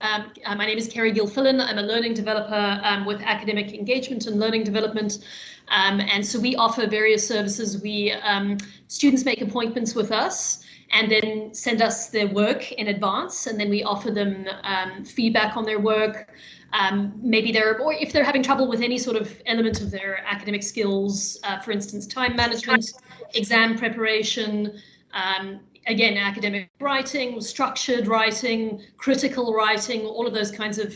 My name is Kerry Gilfillan. I'm a learning developer with academic engagement and learning development. And so we offer various services. Students make appointments with us and then send us their work in advance. And then we offer them feedback on their work. Or if they're having trouble with any sort of element of their academic skills, for instance, time management, exam preparation, again, academic writing, structured writing, critical writing, all of those kinds of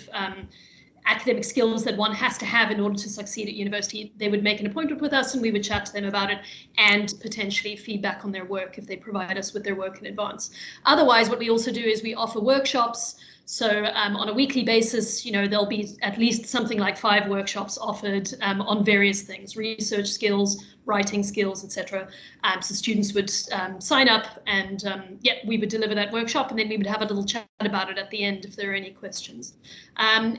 academic skills that one has to have in order to succeed at university. They would make an appointment with us and we would chat to them about it and potentially feedback on their work if they provide us with their work in advance. Otherwise, what we also do is we offer workshops. So on a weekly basis, there'll be at least something like 5 workshops offered on various things, research skills, writing skills, etc. So students would sign up and we would deliver that workshop and then we would have a little chat about it at the end if there are any questions. And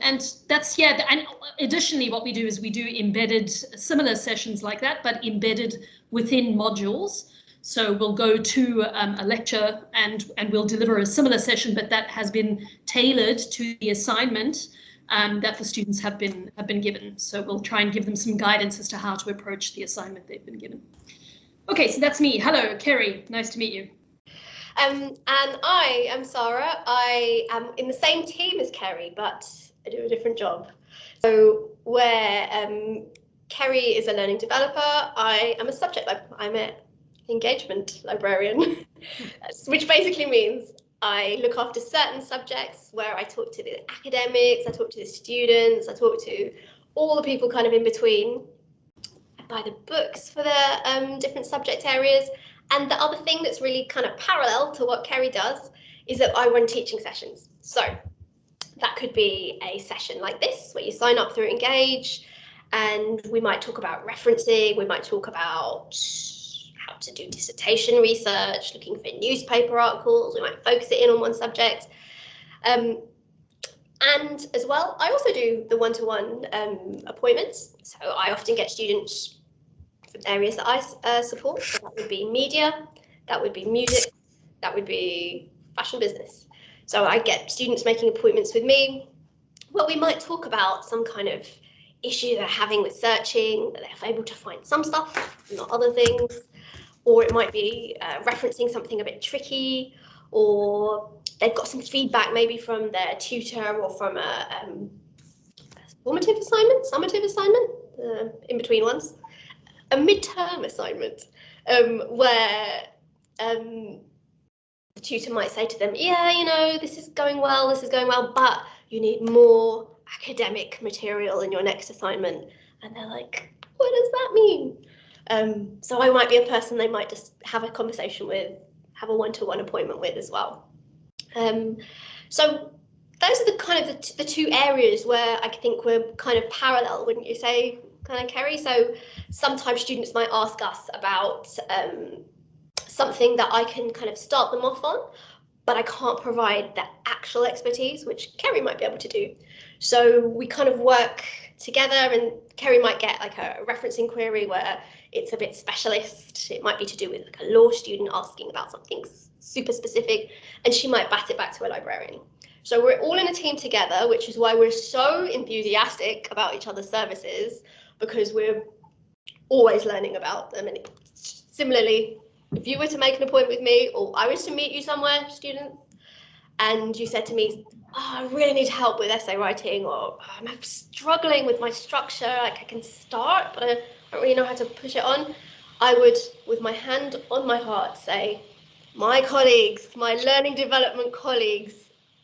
additionally what we do is we do embedded similar sessions like that, but embedded within modules. So we'll go to a lecture and we'll deliver a similar session, but that has been tailored to the assignment that the students have been given. So we'll try and give them some guidance as to how to approach the assignment they've been given. Okay, so that's me. Hello, Kerry. Nice to meet you. And I am Sara. I am in the same team as Kerry, but I do a different job. So where Kerry is a learning developer, I am a subject librarian. I'm an engagement librarian, which basically means I look after certain subjects where I talk to the academics, I talk to the students, I talk to all the people kind of in between. I buy the books for the different subject areas. And the other thing that's really kind of parallel to what Kerry does is that I run teaching sessions. So that could be a session like this where you sign up through Engage and we might talk about referencing, we might talk about how to do dissertation research, looking for newspaper articles, we might focus it in on one subject. And as well, I also do the one-to-one appointments. So I often get students from areas that I support. So that would be media, that would be music, that would be fashion business. So I get students making appointments with me. Well, we might talk about some kind of issue they're having with searching, that they're able to find some stuff, not other things. Or it might be referencing something a bit tricky, or they've got some feedback maybe from their tutor or from a summative assignment, in between ones, a midterm assignment, where the tutor might say to them, yeah, this is going well, but you need more academic material in your next assignment. And they're like, what does that mean? So I might be a person they might just have a conversation with, have a one-to-one appointment with as well. So those are the kind of the 2 areas where I think we're kind of parallel, wouldn't you say, kind of, Kerry? So sometimes students might ask us about something that I can kind of start them off on, but I can't provide the actual expertise, which Kerry might be able to do. So we kind of work together, and Kerry might get like a referencing query where it's a bit specialist. It might be to do with like a law student asking about something super specific, and she might bat it back to a librarian. So we're all in a team together, which is why we're so enthusiastic about each other's services, because we're always learning about them. And similarly, if you were to make an appointment with me, or I was to meet you somewhere, student, and you said to me, I really need help with essay writing, or I'm struggling with my structure, like I can start, but I don't really know how to push it on, I would, with my hand on my heart, say, my colleagues, my learning development colleagues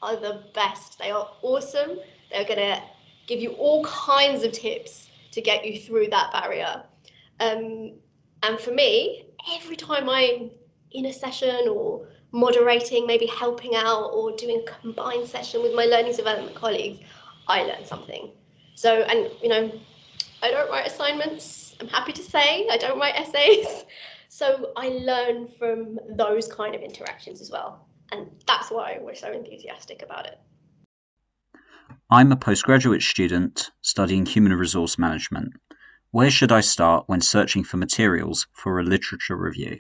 are the best. They are awesome. They're going to give you all kinds of tips to get you through that barrier. And for me, every time I'm in a session or moderating, maybe helping out or doing a combined session with my learning development colleagues, I learn something. So, and I don't write assignments, I'm happy to say, I don't write essays. So I learn from those kind of interactions as well. And that's why we're so enthusiastic about it. I'm a postgraduate student studying human resource management. Where should I start when searching for materials for a literature review?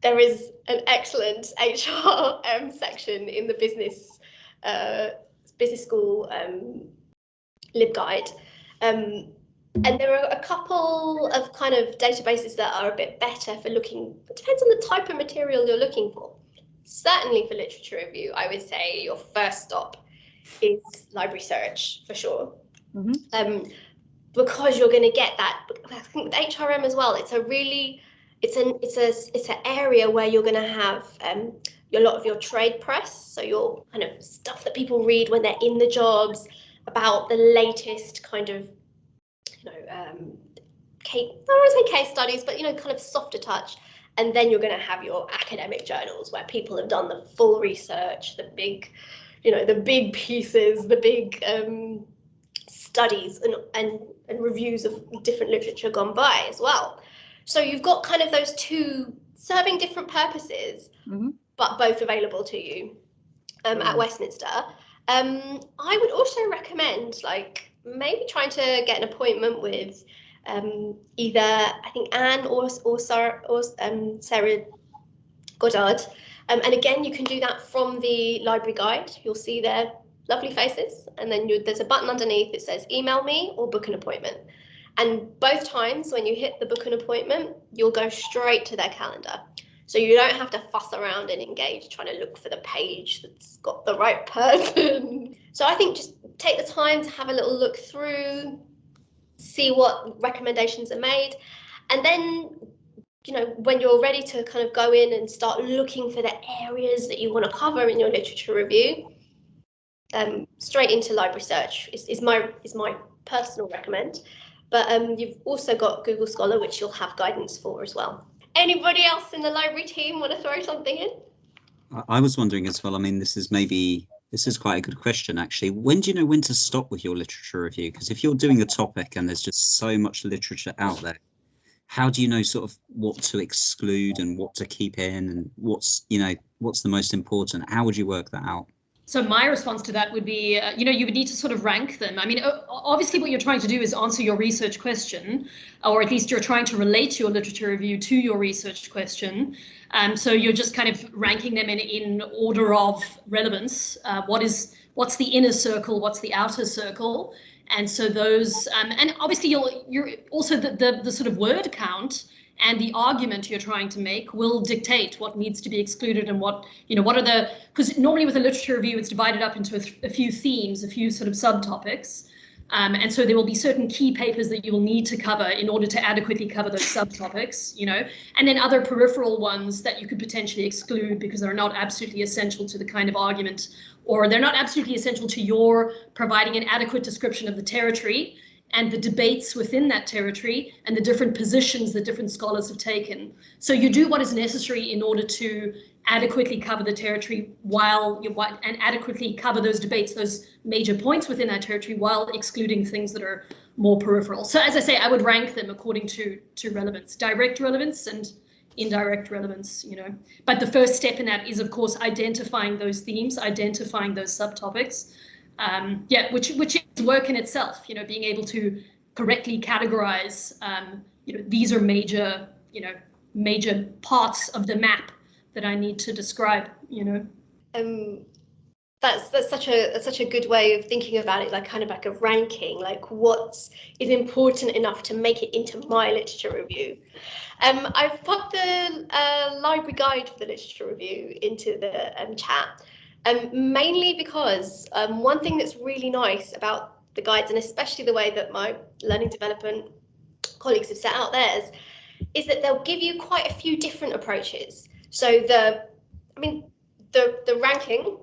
There is an excellent HR section in the business business school LibGuide. And there are a couple of kind of databases that are a bit better for looking, it depends on the type of material you're looking for. Certainly for literature review, I would say your first stop is Library Search for sure. Because you're going to get that. I think with HRM as well, it's an area where you're going to have a lot of your trade press, so your kind of stuff that people read when they're in the jobs about the latest kind of, I don't want to say case studies, but kind of softer touch. And then you're going to have your academic journals where people have done the full research, the big, the big pieces, the big studies and reviews of different literature gone by as well. So you've got kind of those two serving different purposes, but both available to you at Westminster. I would also recommend maybe trying to get an appointment with either I think Anne or Sara Goddard. And again, you can do that from the library guide. You'll see their lovely faces, and then there's a button underneath that says email me or book an appointment. And both times when you hit the book an appointment, you'll go straight to their calendar. So you don't have to fuss around and engage trying to look for the page that's got the right person. So I think just take the time to have a little look through, see what recommendations are made, and then when you're ready to kind of go in and start looking for the areas that you want to cover in your literature review, straight into Library Search is my personal recommend. But you've also got Google Scholar, which you'll have guidance for as well. Anybody else in the library team want to throw something in? I was wondering as well. I mean, this is quite a good question, actually. When do you know when to stop with your literature review? Because if you're doing a topic and there's just so much literature out there, how do you know sort of what to exclude and what to keep in and what's the most important? How would you work that out? So my response to that would be, you would need to sort of rank them. I mean, obviously what you're trying to do is answer your research question, or at least you're trying to relate your literature review to your research question. So you're just kind of ranking them in order of relevance. What's the inner circle? What's the outer circle? And so those, and obviously you're also the sort of word count and the argument you're trying to make will dictate what needs to be excluded and what are the, because normally with a literature review, it's divided up into a few themes, a few sort of subtopics. And so there will be certain key papers that you will need to cover in order to adequately cover those subtopics, and then other peripheral ones that you could potentially exclude because they're not absolutely essential to the kind of argument, or they're not absolutely essential to your providing an adequate description of the territory and the debates within that territory and the different positions that different scholars have taken. So you do what is necessary in order to adequately cover the territory and adequately cover those debates, those major points within that territory, while excluding things that are more peripheral. So as I say, I would rank them according to relevance, direct relevance and indirect relevance, But the first step in that is, of course, identifying those themes, identifying those subtopics, which is work in itself, being able to correctly categorize, these are major parts of the map that I need to describe, That's such a good way of thinking about it, kind of like a ranking, like what is important enough to make it into my literature review. I've put the library guide for the literature review into the chat, mainly because one thing that's really nice about the guides, and especially the way that my learning development colleagues have set out theirs, is that they'll give you quite a few different approaches. So the ranking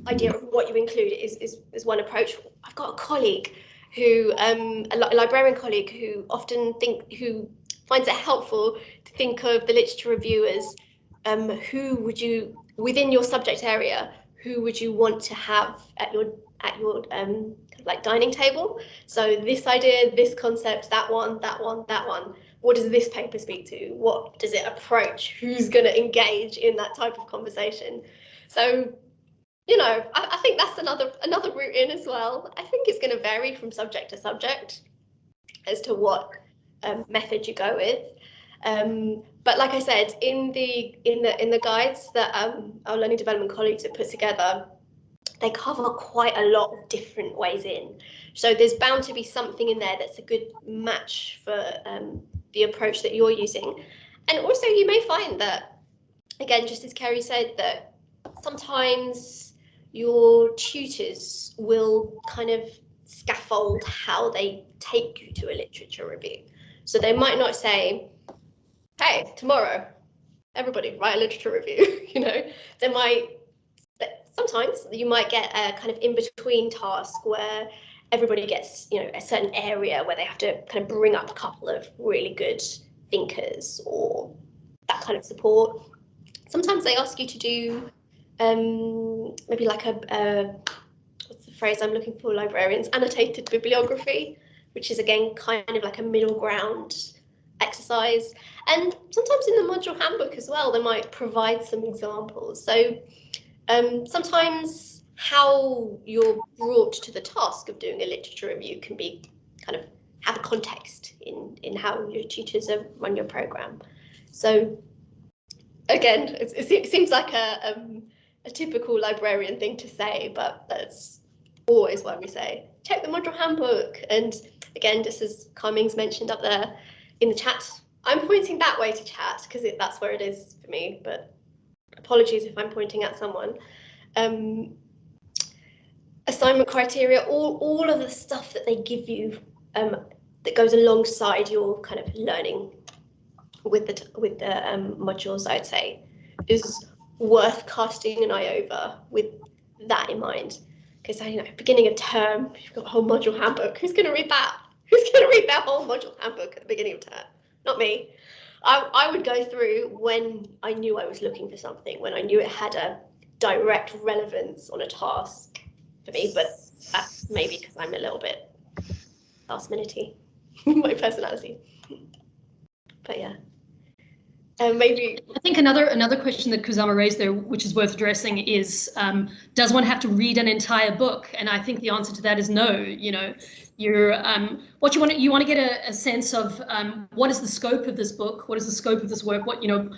idea of what you include is one approach. I've got a colleague who, a librarian colleague, who finds it helpful to think of the literature review as who would you, within your subject area, who would you want to have at your dining table? So this idea, this concept, that one. What does this paper speak to? What does it approach? Who's going to engage in that type of conversation? So, I think that's another route in as well. I think it's going to vary from subject to subject as to what method you go with. But like I said, in the guides that our learning development colleagues have put together, they cover quite a lot of different ways in. So there's bound to be something in there that's a good match for the approach that you're using. And also you may find that, again, just as Kerry said, that sometimes your tutors will kind of scaffold how they take you to a literature review. So they might not say, hey, tomorrow, everybody write a literature review, you know. They might, sometimes you might get a kind of in-between task where everybody gets, you know, a certain area where they have to kind of bring up a couple of really good thinkers or that kind of support. Sometimes they ask you to do maybe like a what's the phrase I'm looking for, librarians, annotated bibliography, which is again kind of like a middle ground exercise. And sometimes in the module handbook as well, they might provide some examples. So sometimes how you're brought to the task of doing a literature review can be kind of have a context in how your tutors have run your program. So again, it seems like a typical librarian thing to say, but that's always what we say. Check the module handbook. And again, just as Carming's mentioned up there in the chat, I'm pointing that way to chat because that's where it is for me, but apologies if I'm pointing at someone. Assignment criteria, all of the stuff that they give you that goes alongside your kind of learning with the modules, I'd say, is worth casting an eye over with that in mind. Because, you know, beginning of term, you've got a whole module handbook. Who's going to read that? Who's going to read that whole module handbook at the beginning of term? Not me. I would go through when I knew I was looking for something, when I knew it had a direct relevance on a task for me, but that's maybe because I'm a little bit last-minute-y, my personality. But yeah. Maybe I think another question that Kusama raised there, which is worth addressing, is does one have to read an entire book? And I think the answer to that is no. You know, you're what you want to get a sense of what is the scope of this book, what is the scope of this work, what, you know,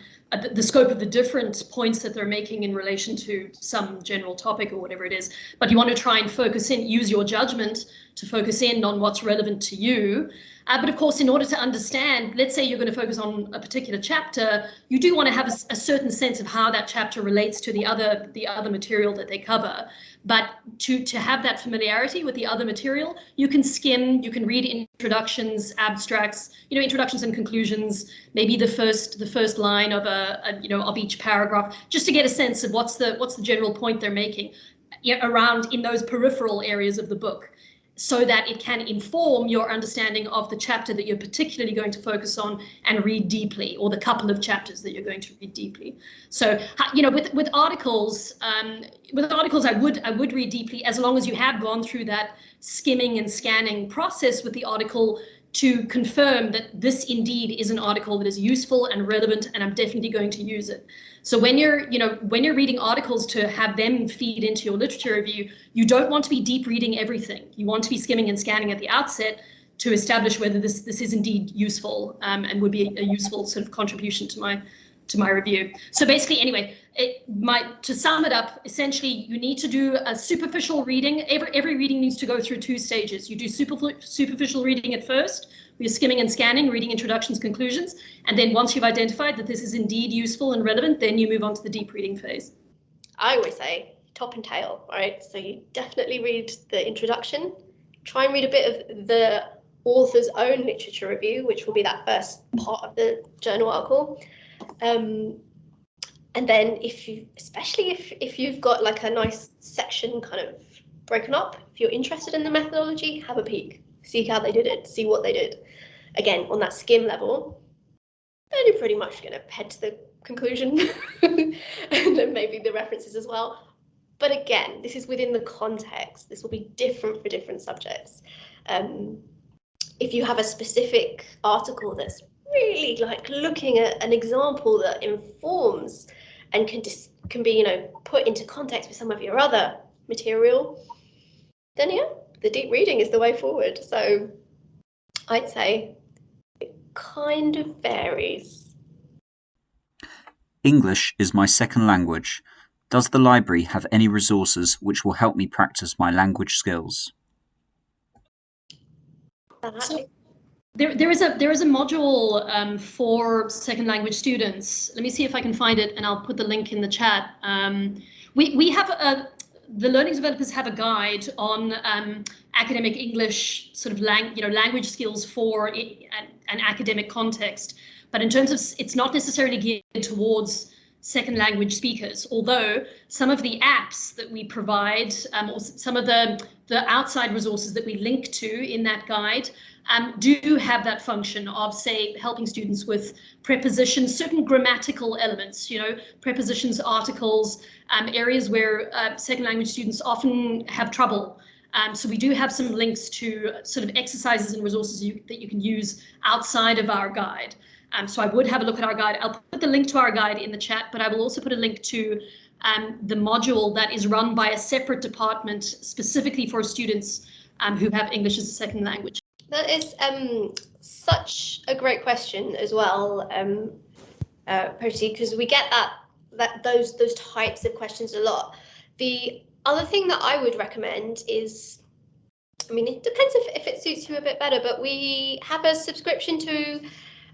the scope of the different points that they're making in relation to some general topic or whatever it is. But you want to try and focus in, use your judgment to focus in on what's relevant to you. But of course, in order to understand, let's say you're going to focus on a particular chapter, you do want to have a certain sense of how that chapter relates to the other material that they cover. But to have that familiarity with the other material, you can skim, you can read introductions, abstracts, you know, introductions and conclusions, maybe the first line of of each paragraph, just to get a sense of what's the general point they're making, you know, around in those peripheral areas of the book, so that it can inform your understanding of the chapter that you're particularly going to focus on and read deeply, or the couple of chapters that you're going to read deeply. So, you know, with articles, I would read deeply, as long as you have gone through that skimming and scanning process with the article to confirm that this indeed is an article that is useful and relevant, and I'm definitely going to use it. So when you're reading articles to have them feed into your literature review, you don't want to be deep reading everything. You want to be skimming and scanning at the outset to establish whether this is indeed useful and would be a useful sort of contribution to my review. So basically, anyway, to sum it up, essentially, you need to do a superficial reading. Every reading needs to go through two stages. You do superficial reading at first, you're skimming and scanning, reading introductions, conclusions, and then once you've identified that this is indeed useful and relevant, then you move on to the deep reading phase. I always say top and tail, right? So you definitely read the introduction, try and read a bit of the author's own literature review, which will be that first part of the journal article. And then especially if you've got like a nice section kind of broken up, if you're interested in the methodology, have a peek, see how they did it, see what they did. Again, on that skim level, then you're pretty much going to head to the conclusion and then maybe the references as well. But again, this is within the context. This will be different for different subjects. If you have a specific article that's really like looking at an example that informs and can be, you know, put into context with some of your other material, then yeah, the deep reading is the way forward. So I'd say it kind of varies. English is my second language. Does the library have any resources which will help me practice my language skills? So there is a module for second language students. Let me see if I can find it, and I'll put the link in the chat. We have the learning developers have a guide on academic English, sort of language skills for an academic context. But in terms of, it's not necessarily geared towards second language speakers, although some of the apps that we provide, or some of the outside resources that we link to in that guide do have that function of, say, helping students with prepositions, certain grammatical elements, prepositions, articles, areas where second language students often have trouble. So we do have some links to sort of exercises and resources that you can use outside of our guide. So I would have a look at our guide. I'll put the link to our guide in the chat, but I will also put a link to the module that is run by a separate department specifically for students who have English as a second language. That is such a great question as well, Percy, because we get those types of questions a lot. The other thing that I would recommend is, I mean, it depends if it suits you a bit better, but we have a subscription to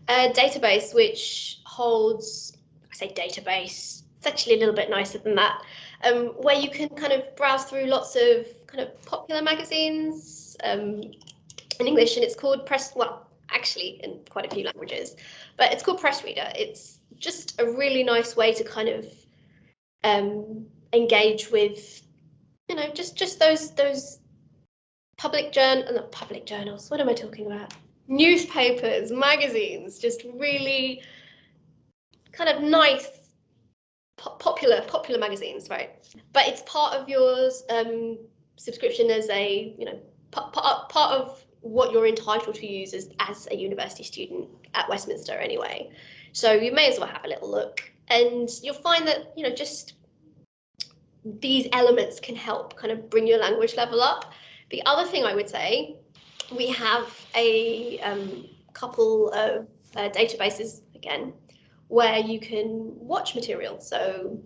a database which holds, I say database, it's actually a little bit nicer than that, where you can kind of browse through lots of kind of popular magazines in English, and it's called actually in quite a few languages, but it's called Press Reader. It's just a really nice way to kind of engage with, just those public journals. What am I talking about? Newspapers, magazines, just really kind of nice, popular magazines, right? But it's part of your subscription as a, part of what you're entitled to use as a university student at Westminster anyway. So you may as well have a little look, and you'll find that, just these elements can help kind of bring your language level up. The other thing I would say, we have a couple of databases, again, where you can watch material. So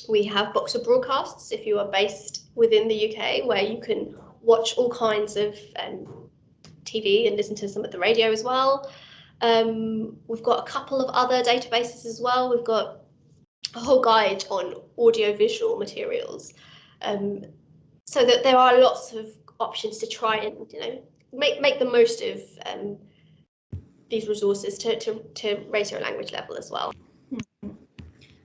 we have Boxer Broadcasts, if you are based within the UK, where you can watch all kinds of TV and listen to some of the radio as well. We've got a couple of other databases as well. We've got a whole guide on audiovisual materials, so that there are lots of options to try and make the most of these resources to raise your language level as well.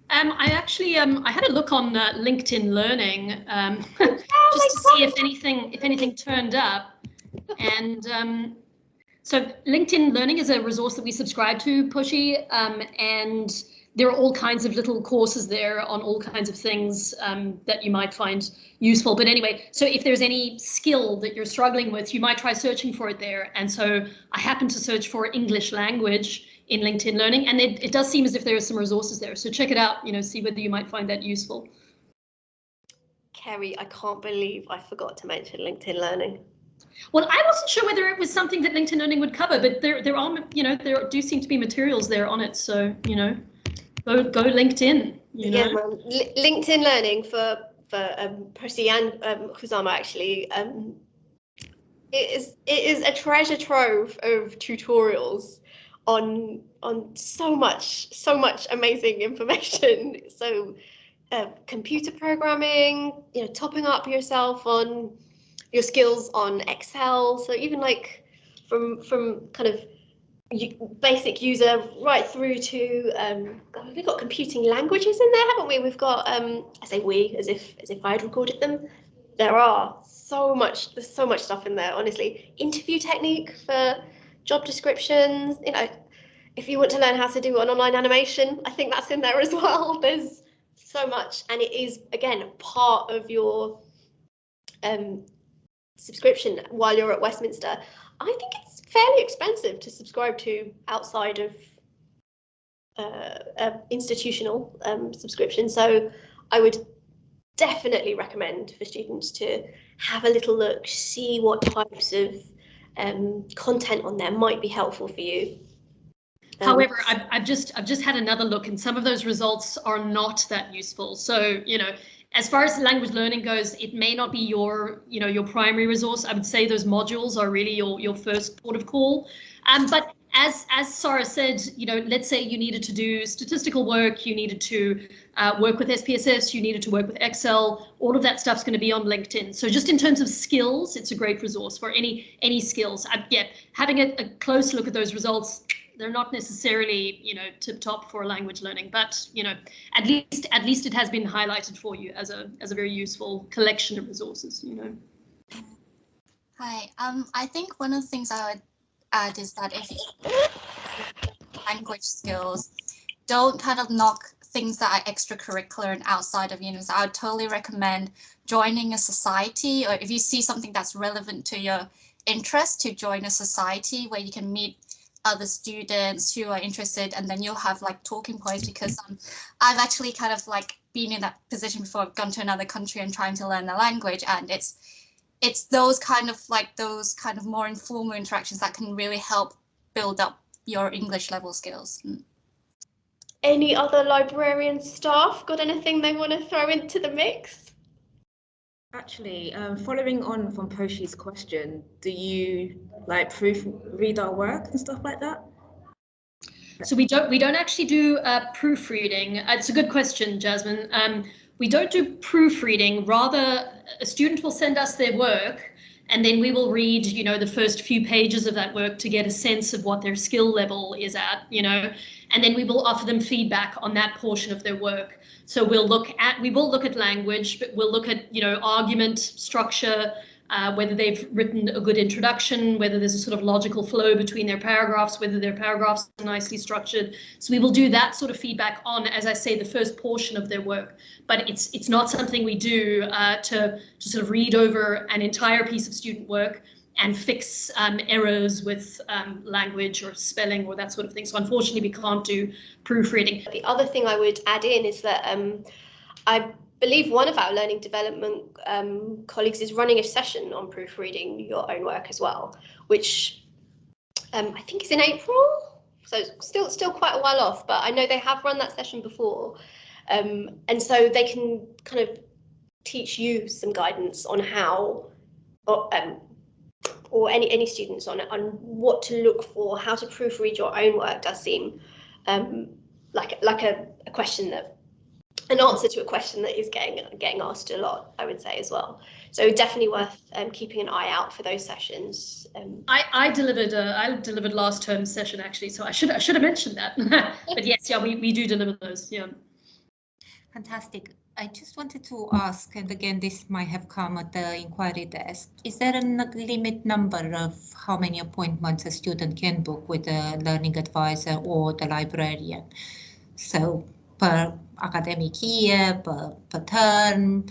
I actually I had a look on LinkedIn Learning just to see if anything turned up, and so LinkedIn Learning is a resource that we subscribe to, Pushy, and there are all kinds of little courses there on all kinds of things that you might find useful. But anyway, so if there's any skill that you're struggling with, you might try searching for it there. And so I happened to search for English language in LinkedIn Learning, and it does seem as if there are some resources there. So check it out, see whether you might find that useful. Kerry, I can't believe I forgot to mention LinkedIn Learning. Well, I wasn't sure whether it was something that LinkedIn Learning would cover, but there are, there do seem to be materials there on it. So, go LinkedIn. Yeah, man. LinkedIn Learning for Percy and Kusama, actually, it is a treasure trove of tutorials on so much amazing information. So computer programming, topping up yourself on your skills on Excel. So even like from kind of basic user right through to we've got computing languages in there, haven't we? We've got I say we as if I had recorded them. There's so much stuff in there, honestly. Interview technique for job descriptions, if you want to learn how to do an online animation, I think that's in there as well. There's so much, and it is, again, part of your subscription while you're at Westminster. I think it's fairly expensive to subscribe to outside of institutional subscription. So I would definitely recommend for students to have a little look, see what types of content on there might be helpful for you. However, I've just had another look, and some of those results are not that useful. So, you know, as far as language learning goes, it may not be your, you know, your primary resource. I would say those modules are really your first port of call. But as Sara said, you know, let's say you needed to do statistical work, you needed to work with SPSS, you needed to work with Excel. All of that stuff's going to be on LinkedIn. So just in terms of skills, it's a great resource for any skills. Yeah, having a close look at those results. They're not necessarily, you know, tip top for language learning, but, you know, at least it has been highlighted for you as a very useful collection of resources, you know. Hi, I think one of the things I would add is that if you language skills, don't kind of knock things that are extracurricular and outside of university. I would totally recommend joining a society, or if you see something that's relevant to your interest, to join a society where you can meet other students who are interested, and then you'll have like talking points, because I've actually kind of like been in that position before. I've gone to another country and trying to learn the language, and it's those kind of more informal interactions that can really help build up your English level skills. Any other librarian staff got anything they want to throw into the mix? Actually, following on from Poshi's question, do you like proofread our work and stuff like that? So we don't actually do proofreading. It's a good question, Jasmine. We don't do proofreading. Rather, a student will send us their work, and then we will read, you know, the first few pages of that work to get a sense of what their skill level is at, you know, and then we will offer them feedback on that portion of their work. So we will look at language, but we'll look at, you know, argument, structure, whether they've written a good introduction, whether there's a sort of logical flow between their paragraphs, whether their paragraphs are nicely structured. So we will do that sort of feedback on, as I say, the first portion of their work. But it's not something we do to sort of read over an entire piece of student work and fix errors with language or spelling or that sort of thing. So unfortunately, we can't do proofreading. The other thing I would add in is that I believe one of our learning development colleagues is running a session on proofreading your own work as well, which I think is in April. So still quite a while off, but I know they have run that session before. And so they can kind of teach you some guidance on how, or any students on what to look for, how to proofread your own work. Does seem like a question that, an answer to a question that is getting asked a lot, I would say, as well. So definitely worth keeping an eye out for those sessions. I delivered last term's session actually, so I should have mentioned that. But yes, yeah, we do deliver those. Yeah. Fantastic. I just wanted to ask, and again, this might have come at the inquiry desk, is there a limit number of how many appointments a student can book with a learning advisor or the librarian? So per academic year, per term?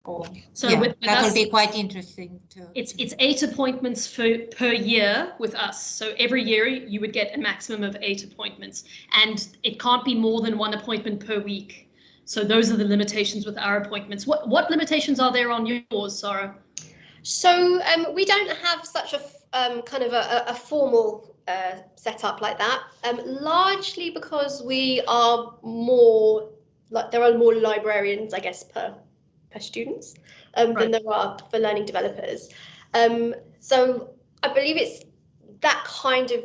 Or, so yeah, with that us, would be quite interesting to. It's 8 appointments per year with us. So every year you would get a maximum of 8 appointments, and it can't be more than 1 appointment per week. So those are the limitations with our appointments. What limitations are there on yours, Sara? So we don't have such a kind of a formal setup like that, largely because we are more, like, there are more librarians, I guess, per students than there are for learning developers. So I believe it's that kind of,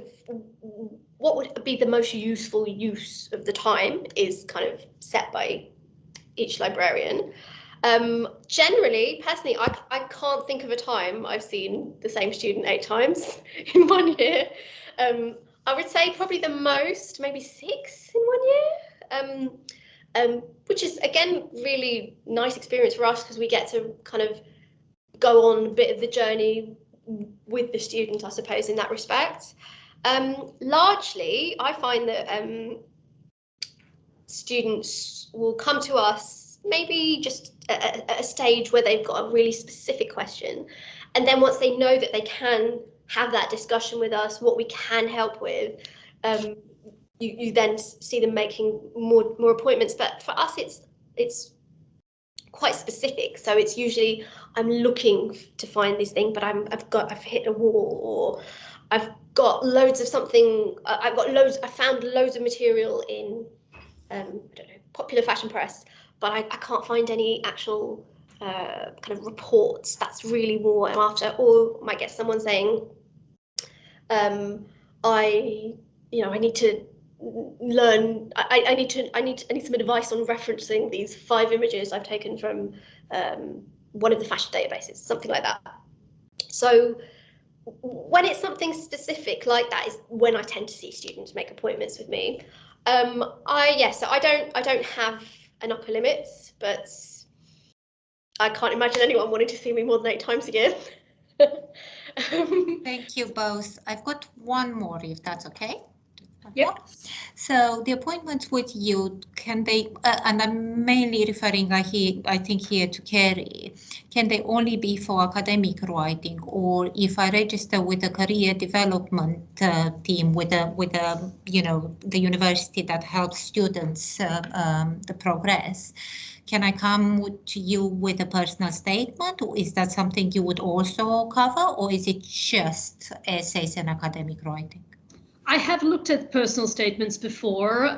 what would be the most useful use of the time is kind of set by each librarian. Generally, personally, I can't think of a time I've seen the same student 8 times in 1 year. I would say probably the most, maybe 6 in 1 year, which is, again, really nice experience for us because we get to kind of go on a bit of the journey with the student, I suppose, in that respect. Largely, I find that students will come to us maybe just at a stage where they've got a really specific question, and then once they know that they can have that discussion with us, what we can help with, you then see them making more appointments. But for us, it's quite specific. So it's usually, I'm looking to find this thing, but I've hit a wall, or got loads of something. I found loads of material in I don't know, popular fashion press, but I can't find any actual kind of reports. That's really more what I'm after. Or might get someone saying, I need to learn. I need some advice on referencing these 5 images I've taken from one of the fashion databases, something like that. So when it's something specific like that is when I tend to see students make appointments with me. So I don't have an upper limit, but I can't imagine anyone wanting to see me more than 8 times a year. Thank you both. I've got one more, if that's okay. Yep. So the appointments with you, can they, and I'm mainly referring, I think here to Kerry, can they only be for academic writing, or if I register with a career development team with a the university that helps students the progress, can I come to you with a personal statement, or is that something you would also cover, or is it just essays and academic writing? I have looked at personal statements before.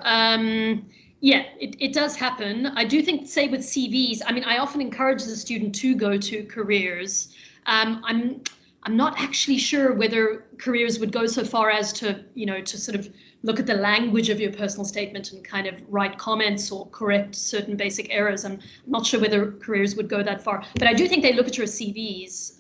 Yeah, it does happen. I do think, say with CVs, I mean, I often encourage the student to go to careers. I'm not actually sure whether careers would go so far as to, to sort of look at the language of your personal statement and kind of write comments or correct certain basic errors. I'm not sure whether careers would go that far, but I do think they look at your CVs.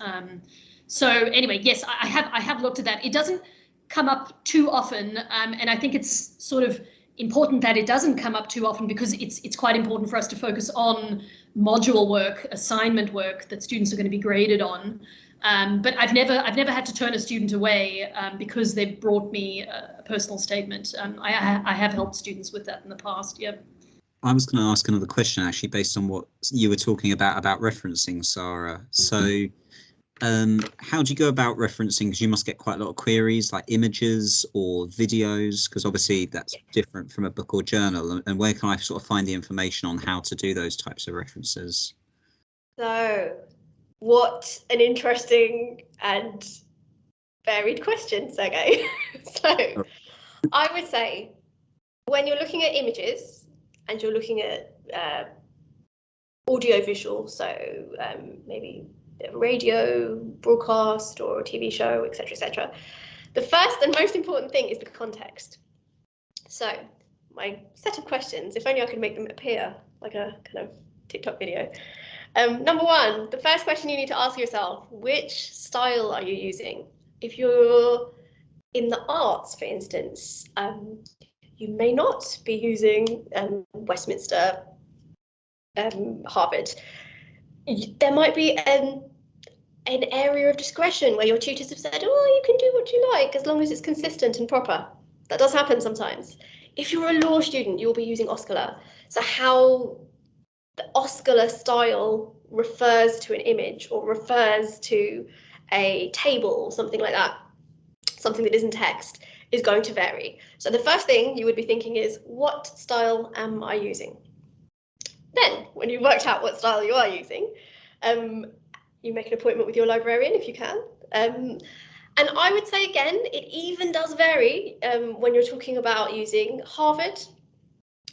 So anyway, yes, I have looked at that. It doesn't come up too often, and I think it's sort of important that it doesn't come up too often, because it's quite important for us to focus on module work, assignment work that students are going to be graded on. But I've never had to turn a student away because they've brought me a personal statement. I have helped students with that in the past. Yeah. I was going to ask another question actually, based on what you were talking about referencing, Sara. So how do you go about referencing? Because you must get quite a lot of queries, like images or videos, because obviously that's different from a book or journal. And where can I sort of find the information on how to do those types of references? So, what an interesting and varied question, Sergey. So, I would say when you're looking at images and you're looking at audio visual, so maybe a radio broadcast or a TV show, etc., the first and most important thing is the context. So my set of questions, if only I could make them appear like a kind of TikTok video. Number 1, the first question you need to ask yourself, which style are you using? If you're in the arts, for instance, you may not be using Westminster, Harvard. There might be an area of discretion where your tutors have said, oh, you can do what you like as long as it's consistent and proper. That does happen sometimes. If you're a law student, you'll be using Oscular. So how the Oscular style refers to an image or refers to a table or something like that, something that isn't text, is going to vary. So the first thing you would be thinking is, what style am I using? Then, when you've worked out what style you are using, you make an appointment with your librarian if you can. And I would say, again, it even does vary when you're talking about using Harvard.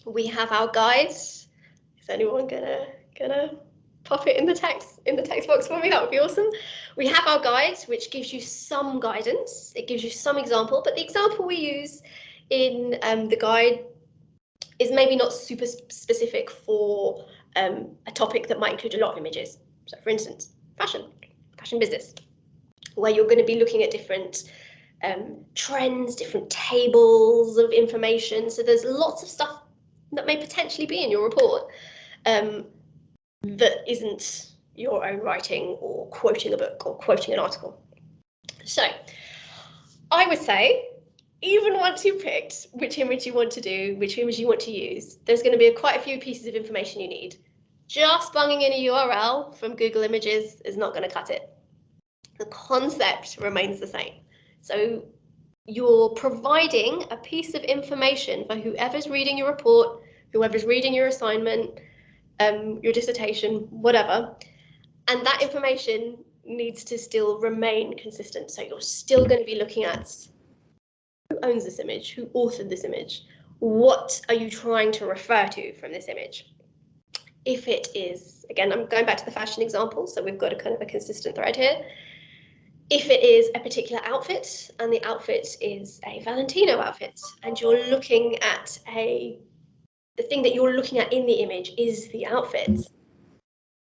We have our guides. Is anyone gonna pop it in the text box for me? That would be awesome. We have our guides, which gives you some guidance. It gives you some example, but the example we use in the guide is maybe not super specific for a topic that might include a lot of images. So for instance, fashion business, where you're going to be looking at different trends, different tables of information. So there's lots of stuff that may potentially be in your report that isn't your own writing or quoting a book or quoting an article. So I would say, even once you've picked which image you want to do, which image you want to use, there's going to be quite a few pieces of information you need. Just bunging in a URL from Google Images is not going to cut it. The concept remains the same. So you're providing a piece of information for whoever's reading your report, whoever's reading your assignment, your dissertation, whatever. And that information needs to still remain consistent. So you're still going to be looking at who owns this image, who authored this image, what are you trying to refer to from this image? If it is, again, I'm going back to the fashion example, so we've got a kind of a consistent thread here. If it is a particular outfit and the outfit is a Valentino outfit and you're looking at the thing that you're looking at in the image is the outfit,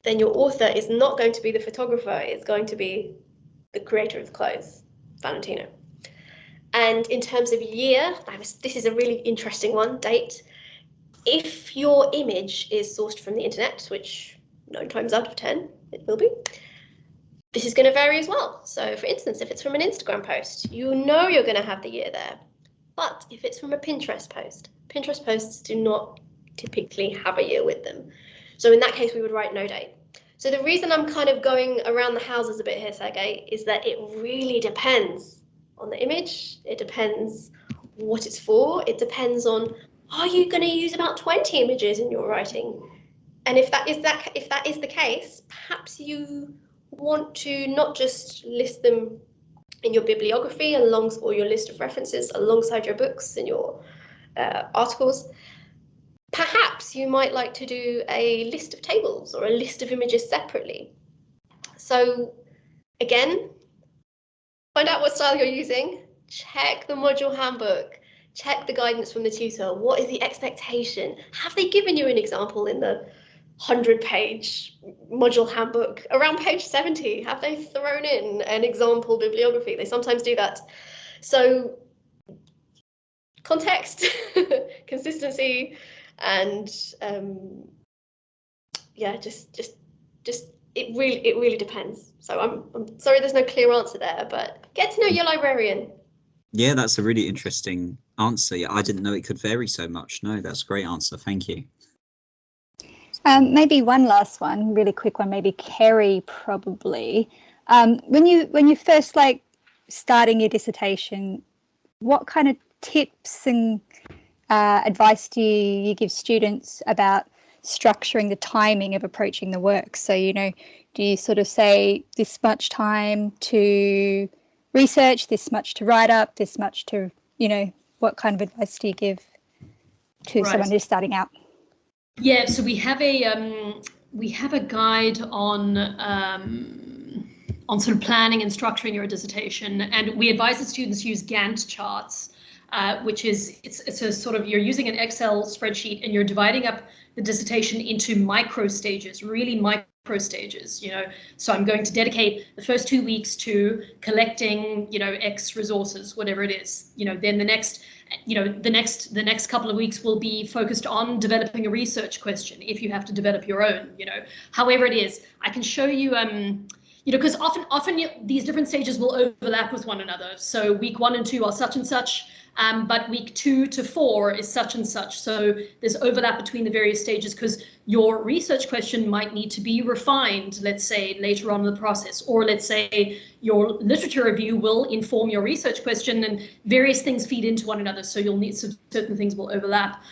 then your author is not going to be the photographer, it's going to be the creator of the clothes, Valentino. And in terms of year, this is a really interesting one, date. If your image is sourced from the internet, which 9 times out of 10 it will be, this is going to vary as well. So for instance, if it's from an Instagram post, you know you're going to have the year there. But if it's from a Pinterest posts do not typically have a year with them. So in that case, we would write no date. So the reason I'm kind of going around the houses a bit here, Sergey, is that it really depends on the image. It depends what it's for. It depends on, are you going to use about 20 images in your writing? And if that is the case, perhaps you want to not just list them in your bibliography or your list of references alongside your books and your articles. Perhaps you might like to do a list of tables or a list of images separately. So again, find out what style you're using, check the module handbook, check the guidance from the tutor. What is the expectation? Have they given you an example in the 100-page module handbook? Around page 70, have they thrown in an example bibliography? They sometimes do that. So context, consistency, and yeah, just it really depends. So I'm sorry there's no clear answer there, but get to know your librarian. Yeah, that's a really interesting answer. Yeah, I didn't know it could vary so much. No, that's a great answer. Thank you. Maybe one last one, really quick one, maybe Kerry probably. When you first starting your dissertation, what kind of tips and advice do you give students about structuring the timing of approaching the work? So, do you sort of say this much time to research, this much to write up, this much to, what kind of advice do you give to someone who's starting out? Yeah, so we have a guide on sort of planning and structuring your dissertation, and we advise the students use Gantt charts, which is it's a sort of, you're using an Excel spreadsheet and you're dividing up the dissertation into micro stages, really micro stages. So I'm going to dedicate the first 2 weeks to collecting X resources, whatever it is. Then the next couple of weeks will be focused on developing a research question, if you have to develop your own. However it is, I can show you because often these different stages will overlap with one another. So week 1 and 2 are such and such, but week 2 to 4 is such and such. So there's overlap between the various stages because your research question might need to be refined, let's say, later on in the process, or let's say your literature review will inform your research question, and various things feed into one another. So you'll need certain things will overlap.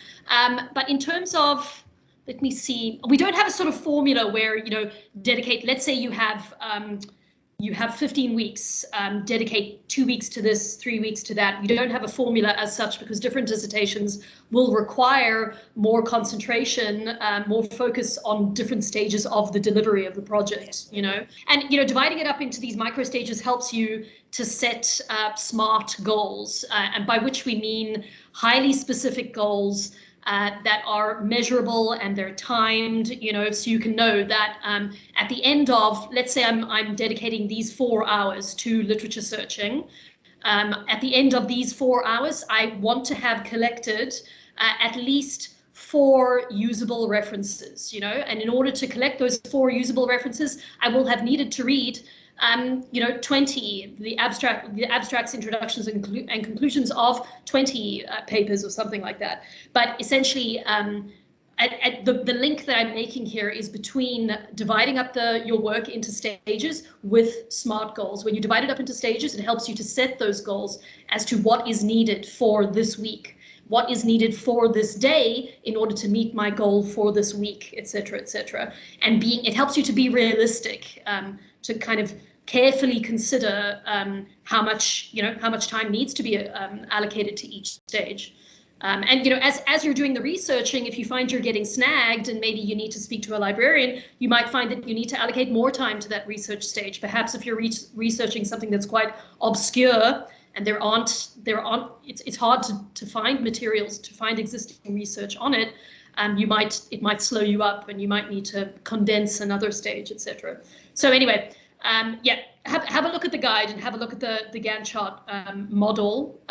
But in terms of, let me see, we don't have a sort of formula where, dedicate, let's say you have 15 weeks, dedicate 2 weeks to this, 3 weeks to that. We don't have a formula as such because different dissertations will require more concentration, more focus on different stages of the delivery of the project, And, dividing it up into these micro stages helps you to set smart goals, and by which we mean highly specific goals that are measurable and they're timed, so you can know that at the end of, let's say I'm dedicating these 4 hours to literature searching. At the end of these 4 hours, I want to have collected at least 4 usable references, and in order to collect those 4 usable references, I will have needed to read 20, the abstracts, introductions, and conclusions of 20 papers or something like that. But essentially, the link that I'm making here is between dividing up your work into stages with SMART goals. When you divide it up into stages, it helps you to set those goals as to what is needed for this week, what is needed for this day in order to meet my goal for this week, etc., etc. And it helps you to be realistic, to kind of carefully consider how much time needs to be allocated to each stage. And as you're doing the researching, if you find you're getting snagged and maybe you need to speak to a librarian, you might find that you need to allocate more time to that research stage. Perhaps if you're researching something that's quite obscure and it's hard to find materials, to find existing research on it, it might slow you up and you might need to condense another stage, etc. So anyway, have a look at the guide and have a look at the Gantt chart model.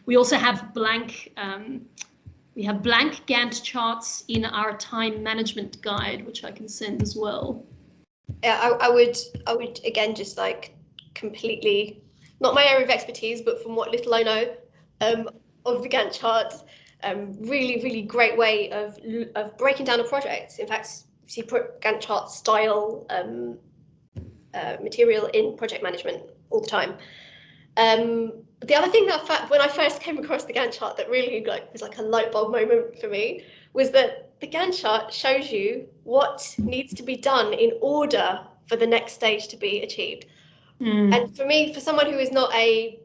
We also have blank Gantt charts in our time management guide, which I can send as well. Yeah, I would again just like completely, not my area of expertise, but from what little I know of the Gantt charts, really great way of breaking down a project. In fact, you put Gantt chart style material in project management all the time. The other thing that when I first came across the Gantt chart that really was like a light bulb moment for me was that the Gantt chart shows you what needs to be done in order for the next stage to be achieved. And for me, for someone who is not a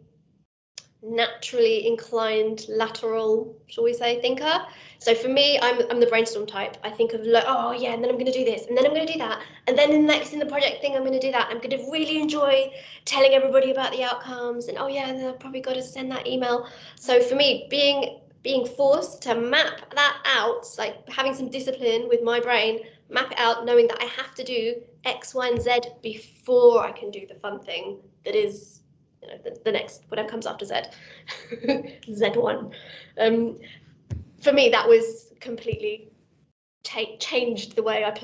naturally inclined lateral, shall we say, thinker. So for me, I'm the brainstorm type. I think of and then I'm going to do this, and then I'm going to do that, and then next in the project thing, I'm going to do that. I'm going to really enjoy telling everybody about the outcomes, and and then I've probably got to send that email. So for me, being forced to map that out, like having some discipline with my brain, map it out, knowing that I have to do X, Y, and Z before I can do the fun thing that is the next, whatever comes after Z, Z1. For me, that was completely changed the way I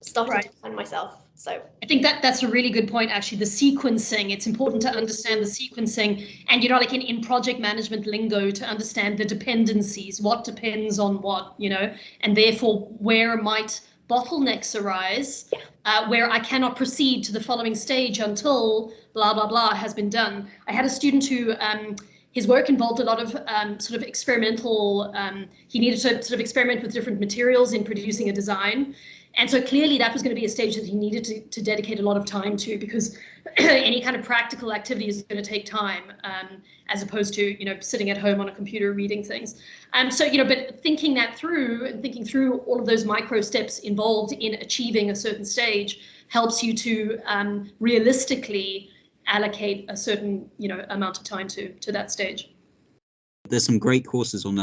started to plan myself. So I think that's a really good point, actually. The sequencing, it's important to understand the sequencing, and like in project management lingo, to understand the dependencies, what depends on what, and therefore where might bottlenecks arise, where I cannot proceed to the following stage until blah, blah, blah has been done. I had a student who, his work involved a lot of sort of experimental, he needed to sort of experiment with different materials in producing a design. And so clearly that was going to be a stage that he needed to dedicate a lot of time to, because any kind of practical activity is going to take time, as opposed to, sitting at home on a computer reading things. But thinking that through and thinking through all of those micro steps involved in achieving a certain stage helps you to realistically allocate a certain, amount of time to that stage. There's some great courses on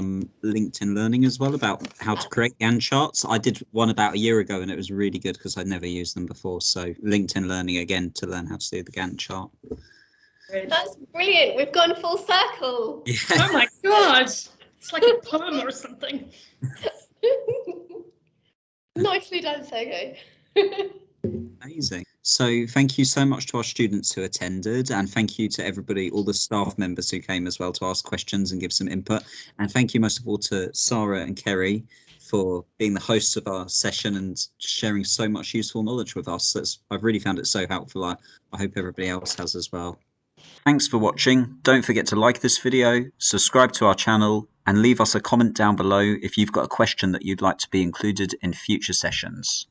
LinkedIn Learning as well about how to create Gantt charts. I did one about a year ago and it was really good because I'd never used them before. So LinkedIn Learning again to learn how to do the Gantt chart. That's brilliant. We've gone full circle. Yeah. Oh my God. It's like a poem or something. Nicely done, Sergey. Amazing. So thank you so much to our students who attended, and thank you to everybody, all the staff members who came as well to ask questions and give some input. And thank you most of all to Sara and Kerry for being the hosts of our session and sharing so much useful knowledge with us. I've really found it so helpful. I hope everybody else has as well. Thanks for watching. Don't forget to like this video, subscribe to our channel, and leave us a comment down below if you've got a question that you'd like to be included in future sessions.